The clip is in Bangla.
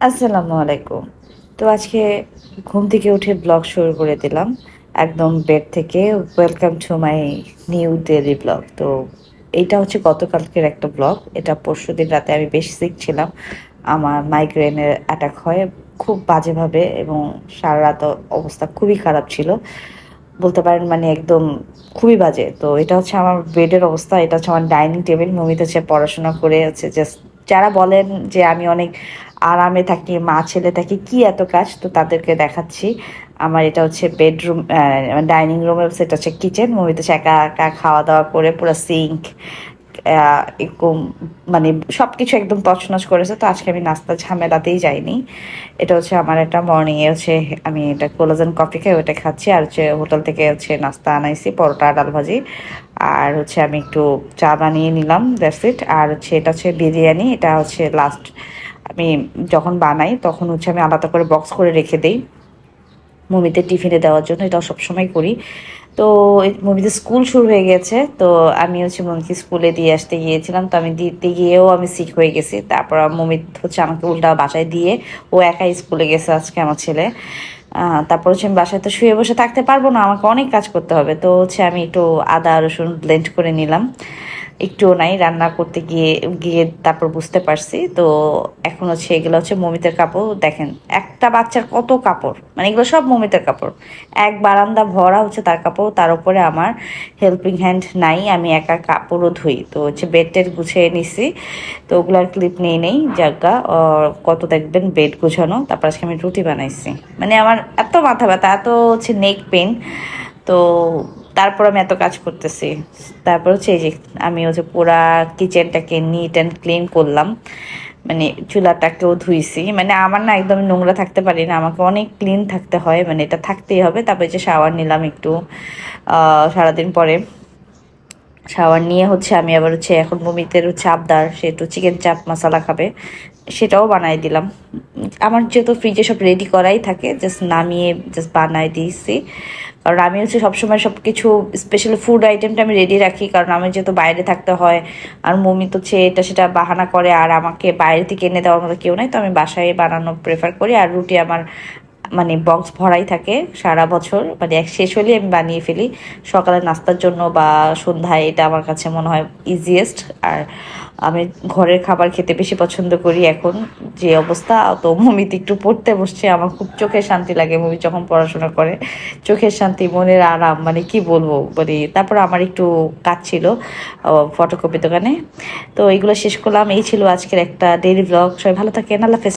আসসালামু আলাইকুম। তো আজকে ঘুম থেকে উঠে ব্লগ শুরু করে দিলাম। একদম বেড থেকে welcome to my new daily blog. তো এইটা হচ্ছে গতকালকের একটা ব্লগ। এটা পরশুদিন রাতে আমি বেশ সিক ছিলাম। আমার মাইগ্রেনের অ্যাটাক হয় খুব বাজেভাবে এবং সারা রাত অবস্থা খুবই খারাপ ছিল। বলতে পারেন মানে একদম খুবই বাজে। তো এটা হচ্ছে আমার বেডের অবস্থা। এটা হচ্ছে আমার ডাইনিং টেবিল। মমিত হচ্ছে পড়াশোনা করে হচ্ছে জাস্ট যারা বলেন যে আমি অনেক আরামে থাকি, মা ছেলে থাকি, কি এত কাজ? তো তাদেরকে দেখাচ্ছি। আমার এটা হচ্ছে বেডরুম, ডাইনিং রুমের সেটা হচ্ছে কিচেন। মমিত হচ্ছে একা একা খাওয়া দাওয়া করে পুরো সিঙ্ক এরকম মানে সব কিছু একদম তছনছ করেছে। তো আজকে আমি নাস্তা ঝামেলাতেই যাইনি। এটা হচ্ছে আমার একটা মর্নিংয়ে হচ্ছে আমি এটা কোলাজেন কফি খাই, ওটা খাচ্ছি। আর হচ্ছে হোটেল থেকে হচ্ছে নাস্তা আনাইছি, পরোটা ডাল ভাজি। আর হচ্ছে আমি একটু চা বানিয়ে নিলাম, দ্যাটস ইট। আর হচ্ছে এটা হচ্ছে বিরিয়ানি। এটা হচ্ছে লাস্ট আমি যখন বানাই তখন হচ্ছে আমি আলাদা করে বক্স করে রেখে দিই মমিদের টিফিনে দেওয়ার জন্য। এটাও সবসময় করি। তো মমিদের স্কুল শুরু হয়ে গেছে। তো আমি হচ্ছে মমিকে স্কুলে দিয়ে আসতে গিয়েছিলাম। তো আমি দিতে গিয়েও আমি সিক হয়ে গেছি। তারপর মমিত হচ্ছে আমাকে উল্টা বাসায় দিয়ে ও একাই স্কুলে গেছে আজকে আমার ছেলে। তারপর হচ্ছে আমি বাসায় তো শুয়ে বসে থাকতে পারবো না, আমাকে অনেক কাজ করতে হবে। তো হচ্ছে আমি একটু আদা রসুন ব্লেন্ড করে নিলাম। একটুও নাই, রান্না করতে গিয়ে গিয়ে তারপর বুঝতে পারছি। তো এখন হচ্ছে এগুলো হচ্ছে মমিতের কাপড়। দেখেন একটা বাচ্চার কত কাপড়, মানে এগুলো সব মমিতের কাপড়। এক বারান্দা ভরা হচ্ছে তার কাপড়। তার উপরে আমার হেল্পিং হ্যান্ড নাই, আমি একা কাপড়ও ধুই। তো হচ্ছে বেড টেড গুছিয়ে নিছি। তো ওগুলার ক্লিপ নেই নেই জায়গা কত দেখবেন বেড গুছানো। তারপর আজকে আমি রুটি বানাইছি। মানে আমার এত মাথা ব্যথা, এত হচ্ছে নেক পেন। তো তারপর আমি এত কাজ করতেছি। তারপর হচ্ছে এই যে আমি হচ্ছে পুরা কিচেনটাকে নিট অ্যান্ড ক্লিন করলাম। মানে চুলাটাকেও ধুইছি। মানে আমার না একদম নোংরা থাকতে পারি না, আমাকে অনেক ক্লিন থাকতে হয়, মানে এটা থাকতেই হবে। তারপরে যে শাওয়ার নিলাম একটু সারাদিন পরে। শাওয়ার নিয়ে হচ্ছে আমি আবার হচ্ছে এখন মমিতের হচ্ছে আবদার, সে একটু চিকেন চাপ মশলা খাবে, সেটাও বানাই দিলাম। আমার যেহেতু ফ্রিজে সব রেডি করাই থাকে, জাস্ট নামিয়ে জাস্ট বানাই দিয়েছি। কারণ আমি হচ্ছে সবসময় সব কিছু স্পেশাল ফুড আইটেমটা আমি রেডি রাখি, কারণ আমি যেহেতু বাইরে থাকতে হয়। আর মমি তো হচ্ছে এটা সেটা বাহানা করে, আর আমাকে বাইরে থেকে এনে দেওয়ার মতো কেউ নাই। তো আমি বাসায় বানানো প্রেফার করি। আর রুটি আমার মানে বক্স ভরাই থাকে সারা বছর, মানে এক শেষ হলে আমি বানিয়ে ফেলি সকালে নাস্তার জন্য বা সন্ধ্যায়। এটা আমার কাছে মনে হয় ইজিয়েস্ট। আর আমি ঘরের খাবার খেতে বেশি পছন্দ করি এখন যে অবস্থা। তো মুভিতে একটু পড়তে বসছে, আমার খুব চোখের শান্তি লাগে মুভি যখন পড়াশোনা করে। চোখের শান্তি, মনের আরাম, মানে কি বলবো মানে। তারপর আমার একটু কাজ ছিল ফটোকপি দোকানে। তো এইগুলো শেষ করলাম। এই ছিল আজকের একটা ডেইলি ব্লগ। সবাই ভালো থাকেন, আল্লাহ হাফেজ।